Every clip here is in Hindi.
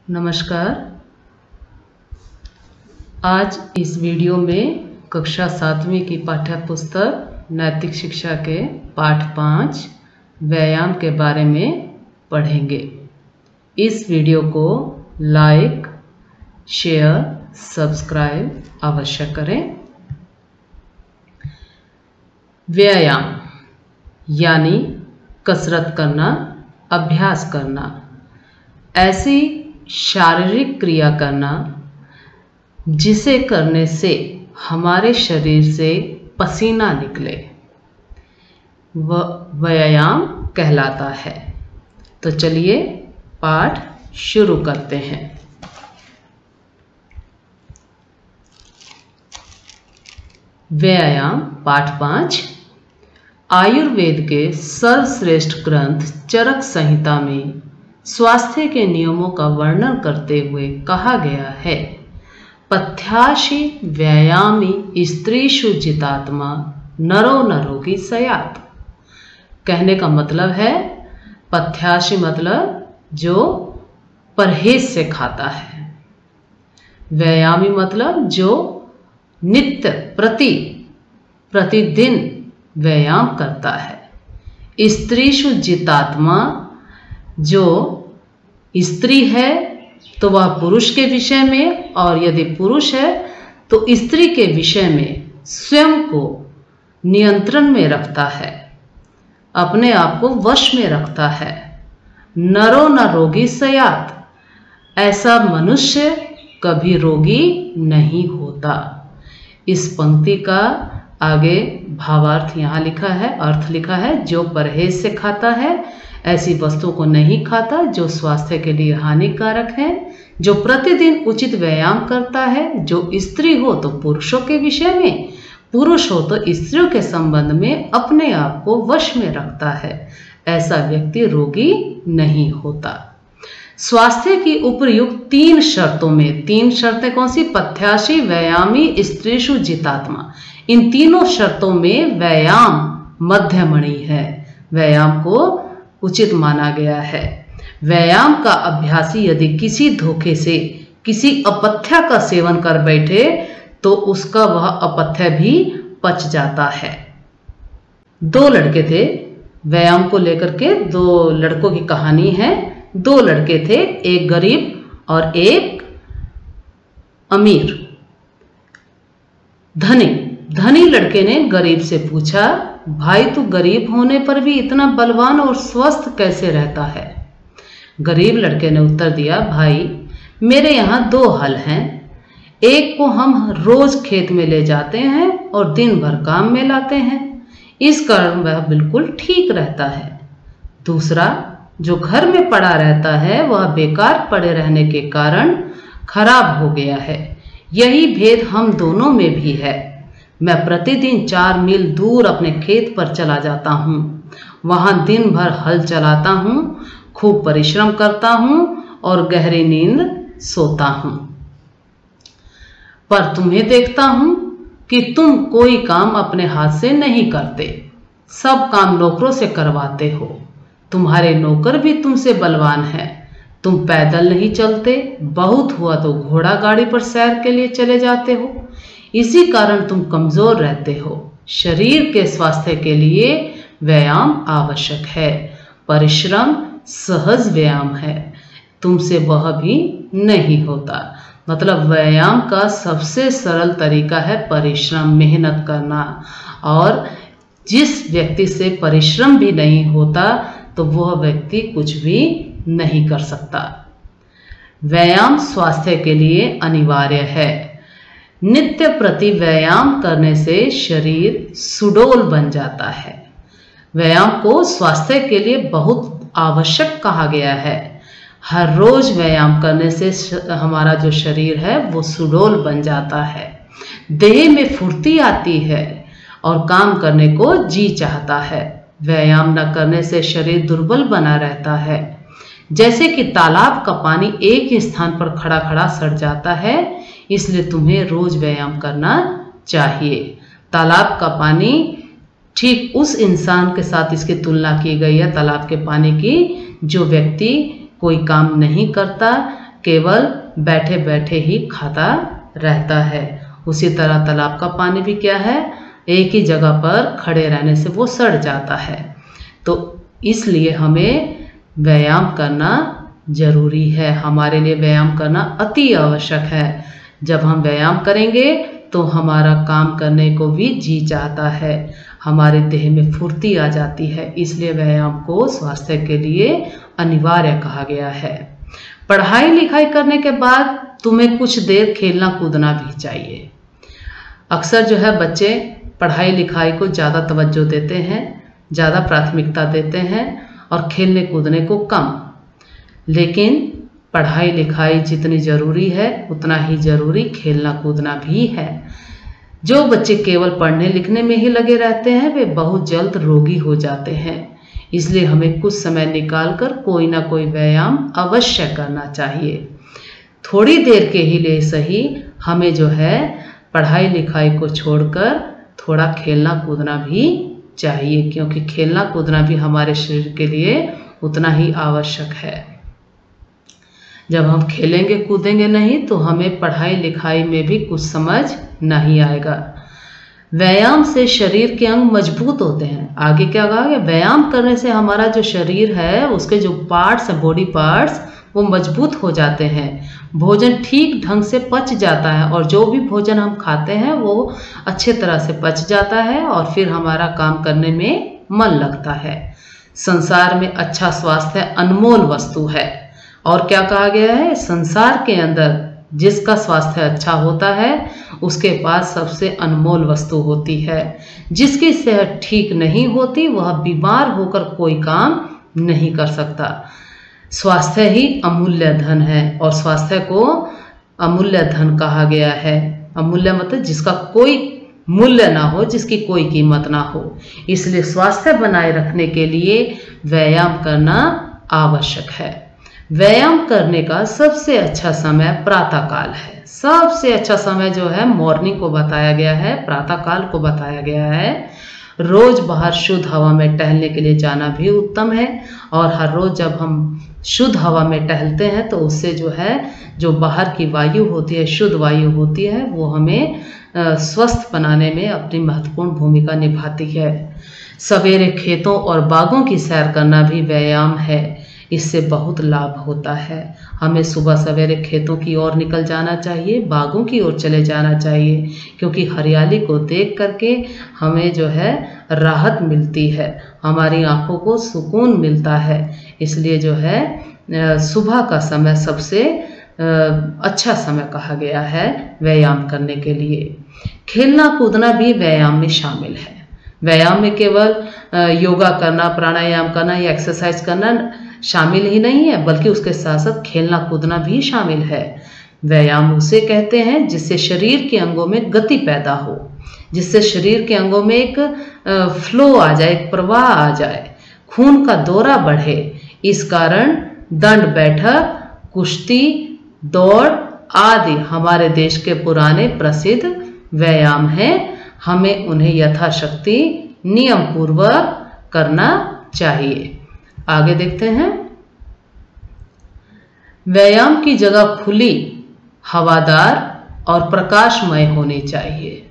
नमस्कार। आज इस वीडियो में कक्षा 7वीं की पाठ्य पुस्तक नैतिक शिक्षा के पाठ 5 व्यायाम के बारे में पढ़ेंगे। इस वीडियो को लाइक, शेयर, सब्सक्राइब अवश्य करें। व्यायाम यानी कसरत करना, अभ्यास करना, ऐसी शारीरिक क्रिया करना जिसे करने से हमारे शरीर से पसीना निकले, वह व्यायाम कहलाता है। तो चलिए पाठ शुरू करते हैं। व्यायाम पाठ 5 आयुर्वेद के सर्वश्रेष्ठ ग्रंथ चरक संहिता में स्वास्थ्य के नियमों का वर्णन करते हुए कहा गया है, पथ्याशी व्यायामी स्त्रीषु जितात्मा नरो नरोगी सयात। कहने का मतलब है, पथ्याशी मतलब जो परहेज से खाता है, व्यायामी मतलब जो नित्य प्रतिदिन व्यायाम करता है। स्त्रीषु जितात्मा, जो स्त्री है तो वह पुरुष के विषय में, और यदि पुरुष है तो स्त्री के विषय में स्वयं को नियंत्रण में रखता है, अपने आप को वश में रखता है। नरो न रोगी सयात, ऐसा मनुष्य कभी रोगी नहीं होता। इस पंक्ति का आगे भावार्थ यहाँ लिखा है, अर्थ लिखा है, जो परहेज से खाता है, ऐसी वस्तुओं को नहीं खाता जो स्वास्थ्य के लिए हानिकारक है, जो प्रतिदिन उचित व्यायाम करता है, जो स्त्री हो तो पुरुषों के विषय में, पुरुष हो तो स्त्रियों के संबंध में अपने आप को वश में रखता है, ऐसा व्यक्ति रोगी नहीं होता। स्वास्थ्य की उपयुक्त 3 शर्तों में, 3 शर्तें कौन सी? पथ्याशी, व्यायामी, स्त्रीषु जितात्मा। इन तीनों शर्तों में व्यायाम मध्यमणि है, व्यायाम को उचित माना गया है। व्यायाम का अभ्यासी यदि किसी धोखे से किसी अपथ्य का सेवन कर बैठे तो उसका वह अपथ्य भी पच जाता है। 2 लड़के थे, व्यायाम को लेकर के 2 लड़कों की कहानी है। 2 लड़के थे, एक गरीब और एक अमीर। धनी लड़के ने गरीब से पूछा, भाई तू गरीब होने पर भी इतना बलवान और स्वस्थ कैसे रहता है? गरीब लड़के ने उत्तर दिया, भाई मेरे यहाँ 2 हल हैं, एक को हम रोज खेत में ले जाते हैं और दिन भर काम में लाते हैं, इस कारण वह बिल्कुल ठीक रहता है। दूसरा जो घर में पड़ा रहता है वह बेकार पड़े रहने के कारण खराब हो गया है। यही भेद हम दोनों में भी है। मैं प्रतिदिन 4 मील दूर अपने खेत पर चला जाता हूँ, वहां दिन भर हल चलाता हूँ, खूब परिश्रम करता हूँ और गहरी नींद सोता हूँ। पर तुम्हें देखता हूँ कि तुम कोई काम अपने हाथ से नहीं करते, सब काम नौकरों से करवाते हो। तुम्हारे नौकर भी तुमसे बलवान हैं, तुम पैदल नहीं चलते, बहुत हुआ तो घोड़ा गाड़ी पर सैर के लिए चले जाते हो, इसी कारण तुम कमजोर रहते हो। शरीर के स्वास्थ्य के लिए व्यायाम आवश्यक है, परिश्रम सहज व्यायाम है, तुमसे वह भी नहीं होता। मतलब व्यायाम का सबसे सरल तरीका है परिश्रम, मेहनत करना, और जिस व्यक्ति से परिश्रम भी नहीं होता तो वह व्यक्ति कुछ भी नहीं कर सकता। व्यायाम स्वास्थ्य के लिए अनिवार्य है। नित्य प्रति व्यायाम करने से शरीर सुडौल बन जाता है। व्यायाम को स्वास्थ्य के लिए बहुत आवश्यक कहा गया है। हर रोज व्यायाम करने से हमारा जो शरीर है वो सुडौल बन जाता है, देह में फुर्ती आती है और काम करने को जी चाहता है। व्यायाम न करने से शरीर दुर्बल बना रहता है, जैसे कि तालाब का पानी एक ही स्थान पर खड़ा खड़ा सड़ जाता है, इसलिए तुम्हें रोज व्यायाम करना चाहिए। तालाब का पानी ठीक उस इंसान के साथ इसकी तुलना की गई है, तालाब के पानी की, जो व्यक्ति कोई काम नहीं करता, केवल बैठे बैठे ही खाता रहता है। उसी तरह तालाब का पानी भी क्या है, एक ही जगह पर खड़े रहने से वो सड़ जाता है। तो इसलिए हमें व्यायाम करना जरूरी है, हमारे लिए व्यायाम करना अति आवश्यक है। जब हम व्यायाम करेंगे तो हमारा काम करने को भी जी चाहता है, हमारे देह में फुर्ती आ जाती है। इसलिए व्यायाम को स्वास्थ्य के लिए अनिवार्य कहा गया है। पढ़ाई लिखाई करने के बाद तुम्हें कुछ देर खेलना कूदना भी चाहिए। अक्सर जो है बच्चे पढ़ाई लिखाई को ज़्यादा तवज्जो देते हैं, ज़्यादा प्राथमिकता देते हैं और खेलने कूदने को कम। लेकिन पढ़ाई लिखाई जितनी ज़रूरी है उतना ही ज़रूरी खेलना कूदना भी है। जो बच्चे केवल पढ़ने लिखने में ही लगे रहते हैं वे बहुत जल्द रोगी हो जाते हैं। इसलिए हमें कुछ समय निकालकर कोई ना कोई व्यायाम अवश्य करना चाहिए। थोड़ी देर के ही लिए सही हमें जो है पढ़ाई लिखाई को छोड़कर थोड़ा खेलना कूदना भी चाहिए, क्योंकि खेलना कूदना भी हमारे शरीर के लिए उतना ही आवश्यक है। जब हम खेलेंगे कूदेंगे नहीं तो हमें पढ़ाई लिखाई में भी कुछ समझ नहीं आएगा। व्यायाम से शरीर के अंग मजबूत होते हैं। आगे क्या कहा गया, व्यायाम करने से हमारा जो शरीर है उसके जो पार्ट्स हैं, बॉडी पार्ट्स, वो मजबूत हो जाते हैं। भोजन ठीक ढंग से पच जाता है और जो भी भोजन हम खाते हैं वो अच्छे तरह से पच जाता है और फिर हमारा काम करने में मन लगता है। संसार में अच्छा स्वास्थ्य अनमोल वस्तु है। और क्या कहा गया है, संसार के अंदर जिसका स्वास्थ्य अच्छा होता है उसके पास सबसे अनमोल वस्तु होती है। जिसकी सेहत ठीक नहीं होती वह बीमार होकर कोई काम नहीं कर सकता। स्वास्थ्य ही अमूल्य धन है और स्वास्थ्य को अमूल्य धन कहा गया है। अमूल्य मतलब जिसका कोई मूल्य ना हो, जिसकी कोई कीमत ना हो। इसलिए स्वास्थ्य बनाए रखने के लिए व्यायाम करना आवश्यक है। व्यायाम करने का सबसे अच्छा समय प्रातः काल है। सबसे अच्छा समय जो है मॉर्निंग को बताया गया है, प्रातः काल को बताया गया है। रोज बाहर शुद्ध हवा में टहलने के लिए जाना भी उत्तम है और हर रोज जब हम शुद्ध हवा में टहलते हैं तो उससे जो है जो बाहर की वायु होती है, शुद्ध वायु होती है, वो हमें स्वस्थ बनाने में अपनी महत्वपूर्ण भूमिका निभाती है। सवेरे खेतों और बागों की सैर करना भी व्यायाम है। इससे बहुत लाभ होता है। हमें सुबह सवेरे खेतों की ओर निकल जाना चाहिए, बागों की ओर चले जाना चाहिए, क्योंकि हरियाली को देख करके हमें जो है राहत मिलती है, हमारी आंखों को सुकून मिलता है। इसलिए जो है सुबह का समय सबसे अच्छा समय कहा गया है व्यायाम करने के लिए। खेलना कूदना भी व्यायाम में शामिल है। व्यायाम में केवल योगा करना, प्राणायाम करना या एक्सरसाइज करना शामिल ही नहीं है, बल्कि उसके साथ साथ खेलना कूदना भी शामिल है। व्यायाम उसे कहते हैं जिससे शरीर के अंगों में गति पैदा हो, जिससे शरीर के अंगों में एक फ्लो आ जाए, एक प्रवाह आ जाए, खून का दौरा बढ़े। इस कारण दंड बैठक, कुश्ती, दौड़ आदि हमारे देश के पुराने प्रसिद्ध व्यायाम हैं। हमें उन्हें यथाशक्ति नियम पूर्वक करना चाहिए। आगे देखते हैं। व्यायाम की जगह खुली, हवादार और प्रकाशमय होनी चाहिए।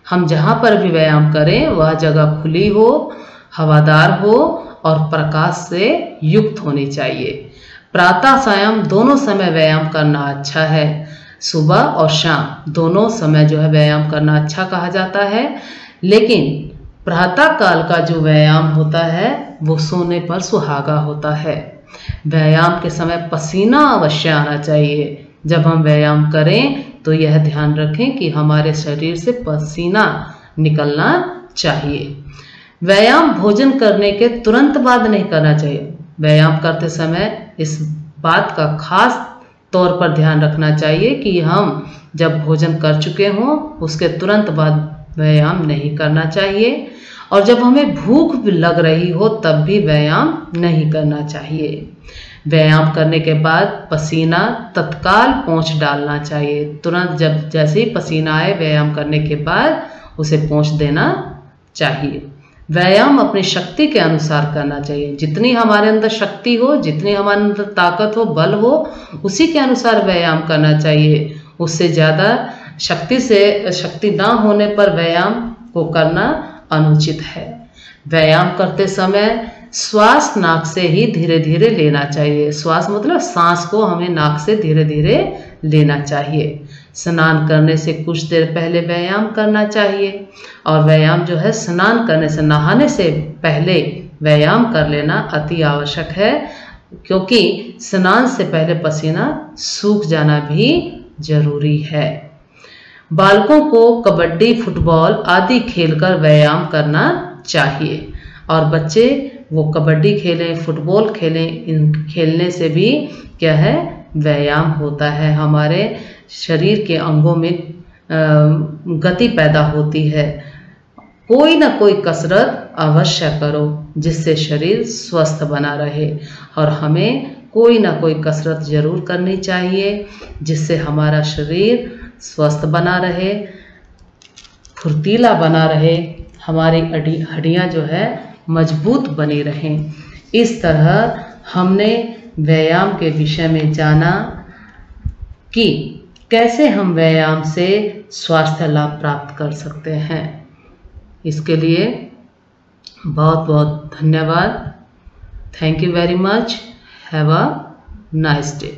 हम जहां पर भी व्यायाम करें वह जगह खुली हो, हवादार हो और प्रकाश से युक्त होनी चाहिए। प्रातः सायं दोनों समय व्यायाम करना अच्छा है। सुबह और शाम दोनों समय जो है व्यायाम करना अच्छा कहा जाता है, लेकिन प्रातः काल का जो व्यायाम होता है वो सोने पर सुहागा होता है। व्यायाम के समय पसीना अवश्य आना चाहिए। जब हम व्यायाम करें तो यह ध्यान रखें कि हमारे शरीर से पसीना निकलना चाहिए। व्यायाम भोजन करने के तुरंत बाद नहीं करना चाहिए। व्यायाम करते समय इस बात का खास तौर पर ध्यान रखना चाहिए कि हम जब भोजन कर चुके हों उसके तुरंत बाद व्यायाम नहीं करना चाहिए, और जब हमें भूख भी लग रही हो तब भी व्यायाम नहीं करना चाहिए। व्यायाम करने के बाद पसीना तत्काल पोंछ डालना चाहिए। तुरंत जैसे ही पसीना आए व्यायाम करने के बाद उसे पोंछ देना चाहिए। व्यायाम अपनी शक्ति के अनुसार करना चाहिए। जितनी हमारे अंदर शक्ति हो, जितनी हमारे अंदर ताकत हो, बल हो, उसी के अनुसार व्यायाम करना चाहिए। उससे ज़्यादा शक्ति ना होने पर व्यायाम को करना अनुचित है। व्यायाम करते समय श्वास नाक से ही धीरे धीरे लेना चाहिए। श्वास मतलब सांस को हमें नाक से धीरे धीरे लेना चाहिए। स्नान करने से कुछ देर पहले व्यायाम करना चाहिए, और व्यायाम जो है स्नान करने से, नहाने से पहले व्यायाम कर लेना अति आवश्यक है, क्योंकि स्नान से पहले पसीना सूख जाना भी जरूरी है। बालकों को कबड्डी, फुटबॉल आदि खेलकर व्यायाम करना चाहिए, और बच्चे वो कबड्डी खेलें, फुटबॉल खेलें, इन खेलने से भी क्या है, व्यायाम होता है। हमारे शरीर के अंगों में गति पैदा होती है। कोई ना कोई कसरत अवश्य करो, जिससे शरीर स्वस्थ बना रहे, और हमें कोई ना कोई कसरत जरूर करनी चाहिए, जिससे हमारा शरीर स्वस्थ बना रहे, फुर्तीला बना रहे, हमारी हड्डियां जो है मजबूत बनी रहें। इस तरह हमने व्यायाम के विषय में जाना कि कैसे हम व्यायाम से स्वास्थ्य लाभ प्राप्त कर सकते हैं। इसके लिए बहुत बहुत धन्यवाद। Thank you very much. Have a nice day.